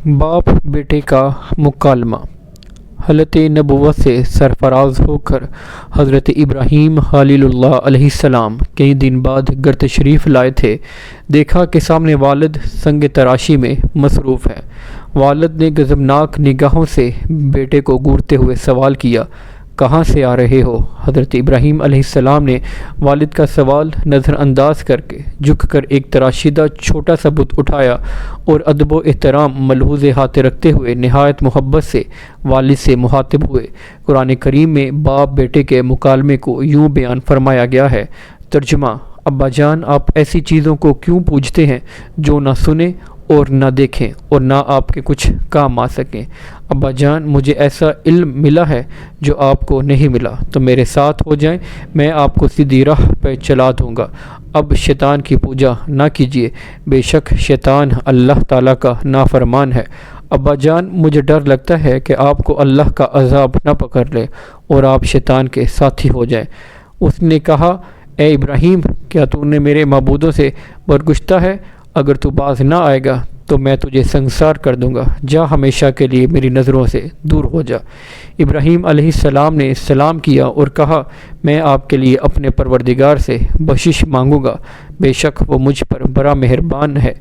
باپ بیٹے کا مکالمہ۔ حالت نبوت سے سرفراز ہو کر حضرت ابراہیم خلیل اللہ علیہ السلام کئی دن بعد گھر تشریف لائے تھے۔ دیکھا کہ سامنے والد سنگ تراشی میں مصروف ہے۔ والد نے غضبناک نگاہوں سے بیٹے کو گھورتے ہوئے سوال کیا، کہاں سے آ رہے ہو؟ حضرت ابراہیم علیہ السلام نے والد کا سوال نظر انداز کر کے جھک کر ایک تراشیدہ چھوٹا سا بت اٹھایا اور ادب و احترام ملحوظ ہاتھ رکھتے ہوئے نہایت محبت سے والد سے مخاطب ہوئے۔ قرآن کریم میں باپ بیٹے کے مکالمے کو یوں بیان فرمایا گیا ہے۔ ترجمہ: ابا جان، آپ ایسی چیزوں کو کیوں پوجتے ہیں جو نہ سنیں اور نہ دیکھیں اور نہ آپ کے کچھ کام آ سکیں؟ ابا جان، مجھے ایسا علم ملا ہے جو آپ کو نہیں ملا، تو میرے ساتھ ہو جائیں، میں آپ کو سیدھی راہ پہ چلا دوں گا۔ اب شیطان کی پوجا نہ کیجیے، بے شک شیطان اللہ تعالیٰ کا نافرمان ہے۔ ابا جان، مجھے ڈر لگتا ہے کہ آپ کو اللہ کا عذاب نہ پکڑ لے اور آپ شیطان کے ساتھی ہو جائیں۔ اس نے کہا، اے ابراہیم، کیا تو نے میرے معبودوں سے برگشتہ ہے؟ اگر تو باز نہ آئے گا تو میں تجھے سنگسار کر دوں گا، جا ہمیشہ کے لیے میری نظروں سے دور ہو جا۔ ابراہیم علیہ السلام نے سلام کیا اور کہا، میں آپ کے لیے اپنے پروردگار سے بخشش مانگوں گا، بے شک وہ مجھ پر بڑا مہربان ہے۔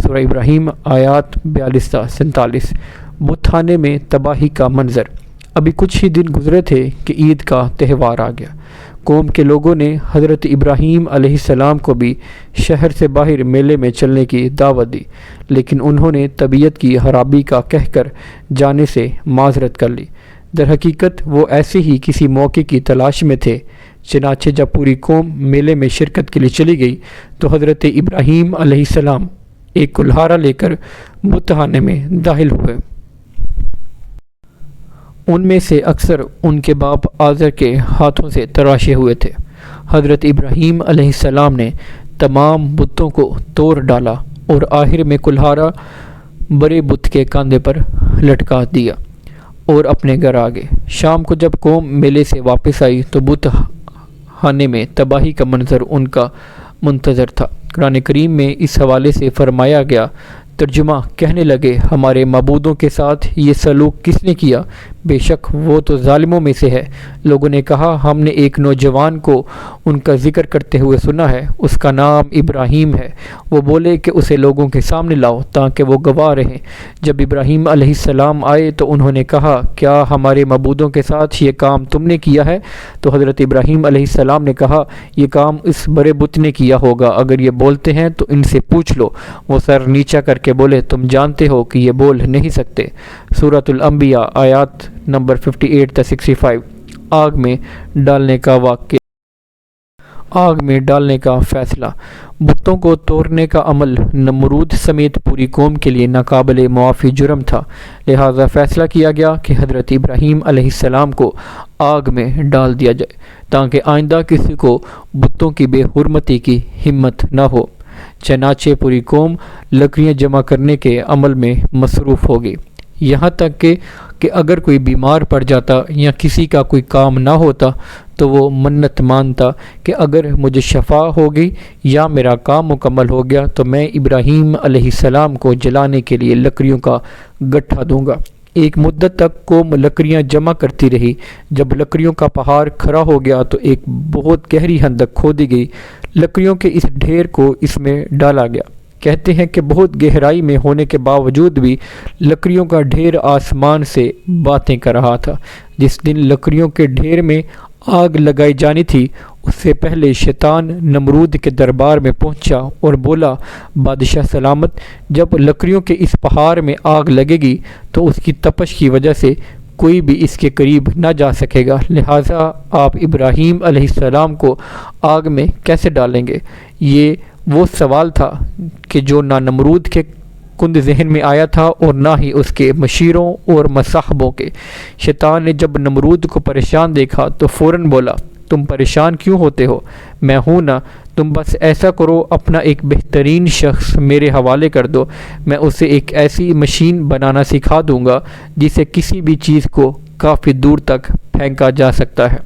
سورہ ابراہیم آیات 42 تا 47۔ بت خانے میں تباہی کا منظر۔ ابھی کچھ ہی دن گزرے تھے کہ عید کا تہوار آ گیا۔ قوم کے لوگوں نے حضرت ابراہیم علیہ السلام کو بھی شہر سے باہر میلے میں چلنے کی دعوت دی، لیکن انہوں نے طبیعت کی خرابی کا کہہ کر جانے سے معذرت کر لی۔ در حقیقت وہ ایسے ہی کسی موقع کی تلاش میں تھے۔ چنانچہ جب پوری قوم میلے میں شرکت کے لیے چلی گئی تو حضرت ابراہیم علیہ السلام ایک کلہاڑا لے کر بت خانے میں داخل ہوئے۔ ان میں سے اکثر ان کے باپ آزر کے ہاتھوں سے تراشے ہوئے تھے۔ حضرت ابراہیم علیہ السلام نے تمام بتوں کو توڑ ڈالا اور آخر میں کلہاڑا بڑے بت کے کاندھے پر لٹکا دیا اور اپنے گھر آ گئے۔ شام کو جب قوم میلے سے واپس آئی تو بت خانے میں تباہی کا منظر ان کا منتظر تھا۔ قرآن کریم میں اس حوالے سے فرمایا گیا، ترجمہ: کہنے لگے، ہمارے معبودوں کے ساتھ یہ سلوک کس نے کیا؟ بے شک وہ تو ظالموں میں سے ہے۔ لوگوں نے کہا، ہم نے ایک نوجوان کو ان کا ذکر کرتے ہوئے سنا ہے، اس کا نام ابراہیم ہے۔ وہ بولے کہ اسے لوگوں کے سامنے لاؤ تاکہ وہ گواہ رہیں۔ جب ابراہیم علیہ السلام آئے تو انہوں نے کہا، کیا ہمارے معبودوں کے ساتھ یہ کام تم نے کیا ہے؟ تو حضرت ابراہیم علیہ السلام نے کہا، یہ کام اس بڑے بت نے کیا ہوگا، اگر یہ بولتے ہیں تو ان سے پوچھ لو۔ وہ سر نیچا کر کے بولے، تم جانتے ہو کہ یہ بول نہیں سکتے۔ سورۃ الانبیاء آیات نمبر 58 تا 65۔ آگ میں ڈالنے کا واقعہ۔ آگ میں ڈالنے کا فیصلہ۔ بتوں کو توڑنے کا عمل نمرود سمیت پوری قوم کے لیے ناقابل معافی جرم تھا، لہذا فیصلہ کیا گیا کہ حضرت ابراہیم علیہ السلام کو آگ میں ڈال دیا جائے تاکہ آئندہ کسی کو بتوں کی بے حرمتی کی ہمت نہ ہو۔ چنانچہ پوری قوم لکڑیاں جمع کرنے کے عمل میں مصروف ہو گئی، یہاں تک کہ اگر کوئی بیمار پڑ جاتا یا کسی کا کوئی کام نہ ہوتا تو وہ منت مانتا کہ اگر مجھے شفا ہو گئی یا میرا کام مکمل ہو گیا تو میں ابراہیم علیہ السلام کو جلانے کے لیے لکڑیوں کا گٹھا دوں گا۔ ایک مدت تک قوم لکڑیاں جمع کرتی رہی۔ جب لکڑیوں کا پہاڑ کھڑا ہو گیا تو ایک بہت گہری خندق کھودی گئی، لکڑیوں کے اس ڈھیر کو اس میں ڈالا گیا۔ کہتے ہیں کہ بہت گہرائی میں ہونے کے باوجود بھی لکڑیوں کا ڈھیر آسمان سے باتیں کر رہا تھا۔ جس دن لکڑیوں کے ڈھیر میں آگ لگائی جانی تھی، اس سے پہلے شیطان نمرود کے دربار میں پہنچا اور بولا، بادشاہ سلامت، جب لکڑیوں کے اس پہاڑ میں آگ لگے گی تو اس کی تپش کی وجہ سے کوئی بھی اس کے قریب نہ جا سکے گا، لہٰذا آپ ابراہیم علیہ السلام کو آگ میں کیسے ڈالیں گے؟ یہ وہ سوال تھا کہ جو نہ نمرود کے کند ذہن میں آیا تھا اور نہ ہی اس کے مشیروں اور مصاحبوں کے۔ شیطان نے جب نمرود کو پریشان دیکھا تو فوراً بولا، تم پریشان کیوں ہوتے ہو؟ میں ہوں نا، تم بس ایسا کرو، اپنا ایک بہترین شخص میرے حوالے کر دو، میں اسے ایک ایسی مشین بنانا سکھا دوں گا جسے کسی بھی چیز کو کافی دور تک پھینکا جا سکتا ہے۔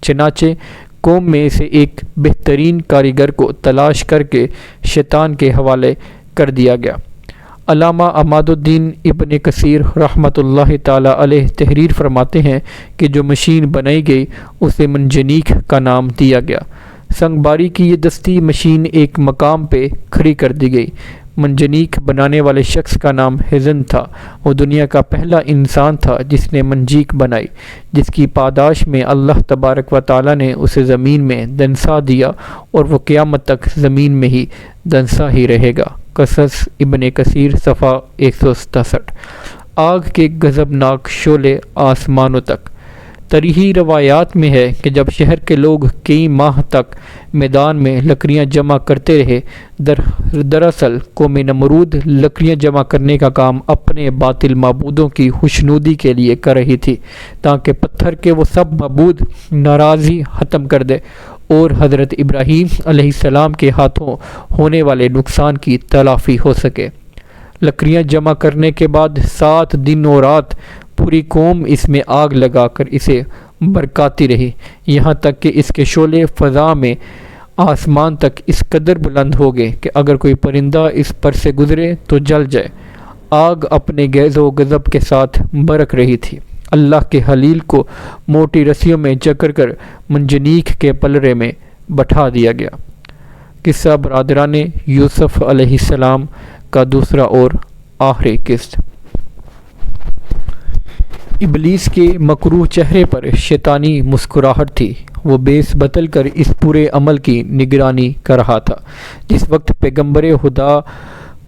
چنانچہ قوم میں سے ایک بہترین کاریگر کو تلاش کر کے شیطان کے حوالے کر دیا گیا۔ علامہ عماد الدین ابن کثیر رحمۃ اللہ تعالی علیہ تحریر فرماتے ہیں کہ جو مشین بنائی گئی اسے منجنیق کا نام دیا گیا۔ سنگ باری کی یہ دستی مشین ایک مقام پہ کھڑی کر دی گئی۔ منجنیق بنانے والے شخص کا نام ہزن تھا۔ وہ دنیا کا پہلا انسان تھا جس نے منجنیق بنائی، جس کی پاداش میں اللہ تبارک و تعالی نے اسے زمین میں دنسا دیا اور وہ قیامت تک زمین میں ہی دنسا ہی رہے گا۔ قصص ابن کثیر صفحہ 167۔ آگ کے غضبناک شعلے آسمانوں تک۔ تاریخی روایات میں ہے کہ جب شہر کے لوگ کئی ماہ تک میدان میں لکڑیاں جمع کرتے رہے، دراصل قوم نمرود لکڑیاں جمع کرنے کا کام اپنے باطل معبودوں کی خوشنودی کے لیے کر رہی تھی تاکہ پتھر کے وہ سب معبود ناراضی ختم کر دے اور حضرت ابراہیم علیہ السلام کے ہاتھوں ہونے والے نقصان کی تلافی ہو سکے۔ لکڑیاں جمع کرنے کے بعد 7 دن اور رات پوری قوم اس میں آگ لگا کر اسے برکاتی رہی، یہاں تک کہ اس کے شعلے فضا میں آسمان تک اس قدر بلند ہو گئے کہ اگر کوئی پرندہ اس پر سے گزرے تو جل جائے۔ آگ اپنے غیظ و غضب کے ساتھ برک رہی تھی۔ اللہ کے خلیل کو موٹی رسیوں میں جکڑ کر منجنیق کے پلڑے میں بٹھا دیا گیا۔ قصہ برادران یوسف علیہ السلام کا دوسرا اور آخری قسط۔ ابلیس کے مکروہ چہرے پر شیطانی مسکراہٹ تھی۔ وہ بیس بدل کر اس پورے عمل کی نگرانی کر رہا تھا۔ جس وقت پیغمبر خدا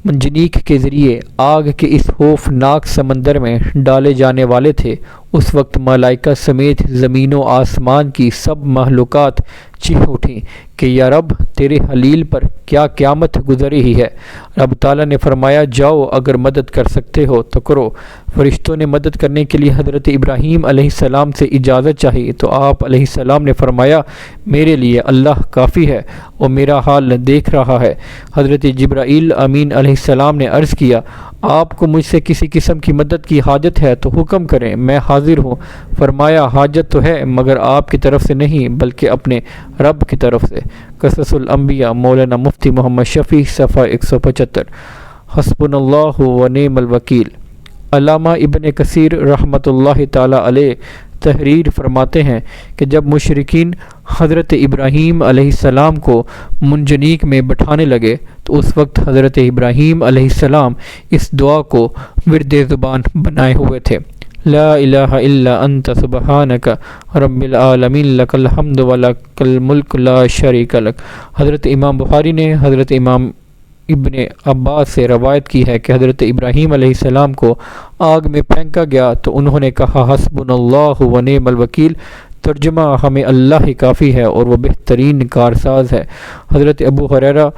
منجنیق کے ذریعے آگ کے اس خوفناک سمندر میں ڈالے جانے والے تھے، اس وقت ملائکہ سمیت زمین و آسمان کی سب مخلوقات چیخ اٹھیں کہ یا رب، تیرے خلیل پر کیا قیامت گزر رہی ہے۔ رب تعالیٰ نے فرمایا، جاؤ، اگر مدد کر سکتے ہو تو کرو۔ فرشتوں نے مدد کرنے کے لیے حضرت ابراہیم علیہ السلام سے اجازت چاہی تو آپ علیہ السلام نے فرمایا، میرے لیے اللہ کافی ہے اور میرا حال دیکھ رہا ہے۔ حضرت جبرائیل امین علیہ السلام نے عرض کیا، آپ کو مجھ سے کسی قسم کی مدد کی حاجت ہے تو حکم کریں، میں حاضر ہوں۔ فرمایا، حاجت تو ہے مگر آپ کی طرف سے نہیں بلکہ اپنے رب کی طرف سے۔ قصص الانبیاء مولانا مفتی محمد شفیع صفحہ 175۔ حسبنا اللہ و نعم الوکیل۔ علامہ ابن کثیر رحمۃ اللہ تعالی علیہ تحریر فرماتے ہیں کہ جب مشرکین حضرت ابراہیم علیہ السلام کو منجنیق میں بٹھانے لگے تو اس وقت حضرت ابراہیم علیہ السلام اس دعا کو ورد زبان بنائے ہوئے تھے، لا الہ الا انت سبحانک رب العالمین لک الحمد ولک الملک لا شریک لک۔ حضرت امام بخاری نے حضرت امام ابن عباس سے روایت کی ہے کہ حضرت ابراہیم علیہ السلام کو آگ میں پھینکا گیا تو انہوں نے کہا، حسبنا اللہ و نعم الوکیل، ترجمہ ہمیں اللہ ہی کافی ہے اور وہ بہترین کارساز ہے۔ حضرت ابو ہریرہ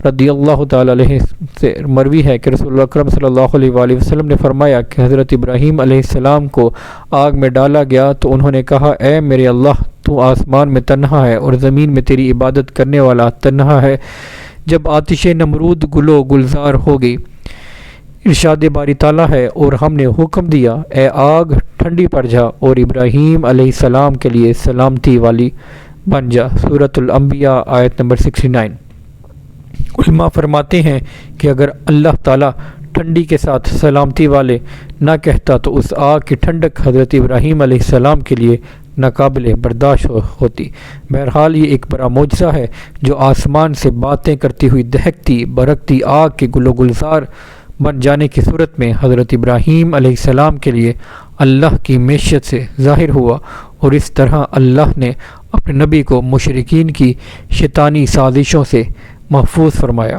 رضی اللہ تعالی عنہ سے مروی ہے کہ رسول اللہ اکرم صلی اللہ علیہ وآلہ وسلم نے فرمایا کہ حضرت ابراہیم علیہ السلام کو آگ میں ڈالا گیا تو انہوں نے کہا، اے میرے اللہ، تو آسمان میں تنہا ہے اور زمین میں تیری عبادت کرنے والا تنہا ہے۔ جب آتش نمرود گلو گلزار ہو گئی، ارشاد باری تعالیٰ ہے، اور ہم نے حکم دیا، اے آگ ٹھنڈی پڑ جا اور ابراہیم علیہ السلام کے لیے سلامتی والی بن جا۔ سورۃ الانبیاء آیت نمبر 69۔ علماء فرماتے ہیں کہ اگر اللہ تعالیٰ ٹھنڈی کے ساتھ سلامتی والے نہ کہتا تو اس آگ کی ٹھنڈک حضرت ابراہیم علیہ السلام کے لیے ناقابل برداشت ہوتی۔ بہرحال یہ ایک بڑا معجزہ ہے جو آسمان سے باتیں کرتی ہوئی دہکتی برکتی آگ کے گل و گلزار بن جانے کی صورت میں حضرت ابراہیم علیہ السلام کے لیے اللہ کی معیشت سے ظاہر ہوا، اور اس طرح اللہ نے اپنے نبی کو مشرکین کی شیطانی سازشوں سے محفوظ فرمایا۔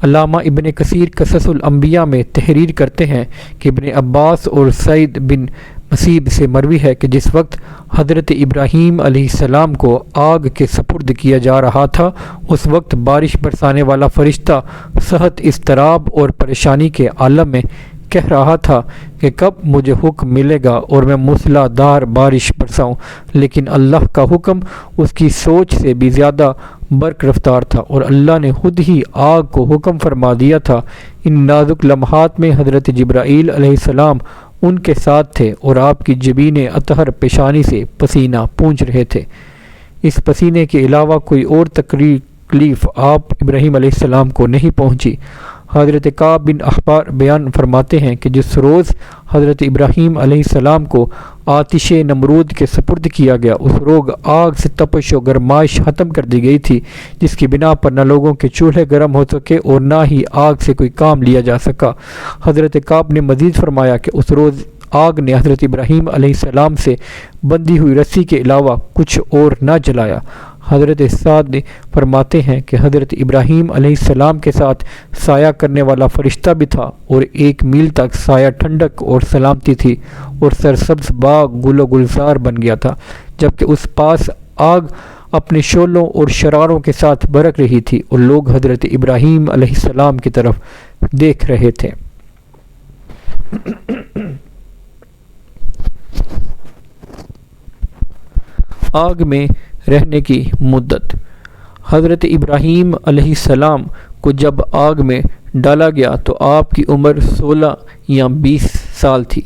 علامہ ابن کثیر قصص الانبیاء میں تحریر کرتے ہیں کہ ابن عباس اور سعید بن مسیب سے مروی ہے کہ جس وقت حضرت ابراہیم علیہ السلام کو آگ کے سپرد کیا جا رہا تھا، اس وقت بارش برسانے والا فرشتہ سخت اضطراب اور پریشانی کے عالم میں کہہ رہا تھا کہ کب مجھے حکم ملے گا اور میں موسلا دھار بارش برساؤں، لیکن اللہ کا حکم اس کی سوچ سے بھی زیادہ برق رفتار تھا اور اللہ نے خود ہی آگ کو حکم فرما دیا تھا۔ ان نازک لمحات میں حضرت جبرائیل علیہ السلام ان کے ساتھ تھے اور آپ کی جبین اطہر پیشانی سے پسینہ پونچھ رہے تھے۔ اس پسینے کے علاوہ کوئی اور تکلیف آپ ابراہیم علیہ السلام کو نہیں پہنچی۔ حضرت کعب بن احبار بیان فرماتے ہیں کہ جس روز حضرت ابراہیم علیہ السلام کو آتش نمرود کے سپرد کیا گیا، اس روز آگ سے تپش و گرمائش ختم کر دی گئی تھی، جس کی بنا پر نہ لوگوں کے چولہے گرم ہو سکے اور نہ ہی آگ سے کوئی کام لیا جا سکا۔ حضرت کعب نے مزید فرمایا کہ اس روز آگ نے حضرت ابراہیم علیہ السلام سے بندھی ہوئی رسی کے علاوہ کچھ اور نہ جلایا۔ حضرت سعد فرماتے ہیں کہ حضرت ابراہیم علیہ السلام کے ساتھ سایہ کرنے والا فرشتہ بھی تھا، اور 1 میل تک سایہ ٹھنڈک اور سلامتی تھی، اور سرسبز باغ گل و گلزار بن گیا تھا، جبکہ اس پاس آگ اپنے شعلوں اور شراروں کے ساتھ برک رہی تھی، اور لوگ حضرت ابراہیم علیہ السلام کی طرف دیکھ رہے تھے۔ آگ میں رہنے کی مدت۔ حضرت ابراہیم علیہ السلام کو جب آگ میں ڈالا گیا تو آپ کی عمر 16 یا 20 سال تھی۔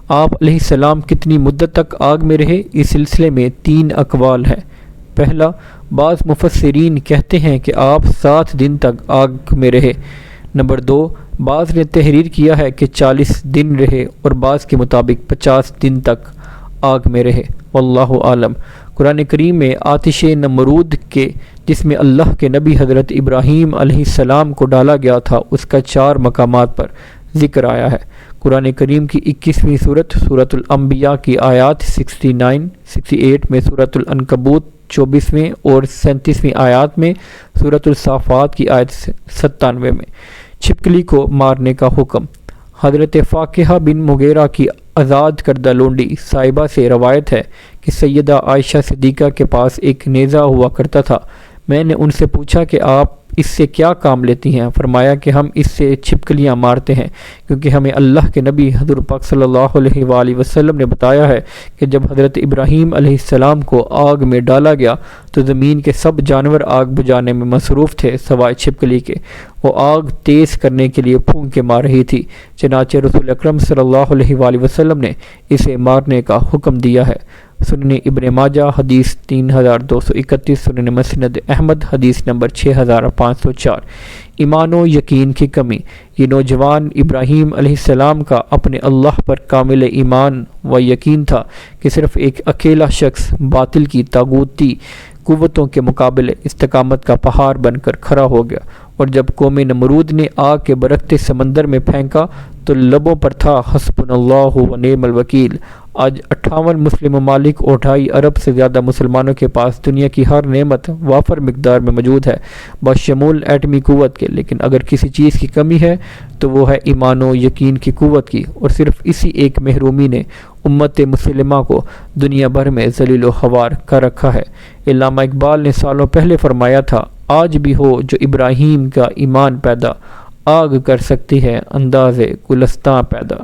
آپ علیہ السلام کتنی مدت تک آگ میں رہے، اس سلسلے میں 3 اقوال ہیں۔ پہلا، بعض مفسرین کہتے ہیں کہ آپ 7 دن تک آگ میں رہے۔ نمبر 2، بعض نے تحریر کیا ہے کہ 40 دن رہے، اور بعض کے مطابق 50 دن تک آگ میں رہے۔ واللہ عالم۔ قرآن کریم میں آتش نمرود کے جس میں اللہ کے نبی حضرت ابراہیم علیہ السلام کو ڈالا گیا تھا، اس کا 4 مقامات پر ذکر آیا ہے۔ قرآن کریم کی 21ویں سورت سورۃ الانبیاء کی آیات 69 68 میں، سورۃ العنکبوت 24ویں اور 37ویں آیات میں، سورۃ الصافات کی آیت 97 میں چھپکلی کو مارنے کا حکم۔ حضرت فاقہ بن مغیرہ کی آزاد کردہ لونڈی صاحبہ سے روایت ہے کہ سیدہ عائشہ صدیقہ کے پاس ایک نیزہ ہوا کرتا تھا۔ میں نے ان سے پوچھا کہ آپ اس سے کیا کام لیتی ہیں؟ فرمایا کہ ہم اس سے چھپکلیاں مارتے ہیں، کیونکہ ہمیں اللہ کے نبی حضور پاک صلی اللہ علیہ وآلہ وسلم نے بتایا ہے کہ جب حضرت ابراہیم علیہ السلام کو آگ میں ڈالا گیا تو زمین کے سب جانور آگ بجھانے میں مصروف تھے سوائے چھپکلی کے۔ وہ آگ تیز کرنے کے لیے پھونکے مار رہی تھی، چنانچہ رسول اکرم صلی اللہ علیہ وآلہ وسلم نے اسے مارنے کا حکم دیا ہے۔ سنن ابن ماجہ حدیث 3231، سنن مسند احمد حدیث نمبر 6504۔ ایمان و یقین کی کمی۔ یہ نوجوان ابراہیم علیہ السلام کا اپنے اللہ پر کامل ایمان و یقین تھا کہ صرف ایک اکیلا شخص باطل کی طاغوتی قوتوں کے مقابلے استقامت کا پہاڑ بن کر کھڑا ہو گیا، اور جب قوم نمرود نے آگ کے برکتے سمندر میں پھینکا تو لبوں پر تھا حسبنا اللہ و نعم الوکیل۔ آج 58 مسلم ممالک اور 2.5 ارب سے زیادہ مسلمانوں کے پاس دنیا کی ہر نعمت وافر مقدار میں موجود ہے، بشمول ایٹمی قوت کے، لیکن اگر کسی چیز کی کمی ہے تو وہ ہے ایمان و یقین کی قوت کی، اور صرف اسی ایک محرومی نے امت مسلمہ کو دنیا بھر میں ذلیل و خوار کر رکھا ہے۔ علامہ اقبال نے سالوں پہلے فرمایا تھا، آج بھی ہو جو ابراہیم کا ایمان پیدا، آگ کر سکتی ہے انداز گلستاں پیدا۔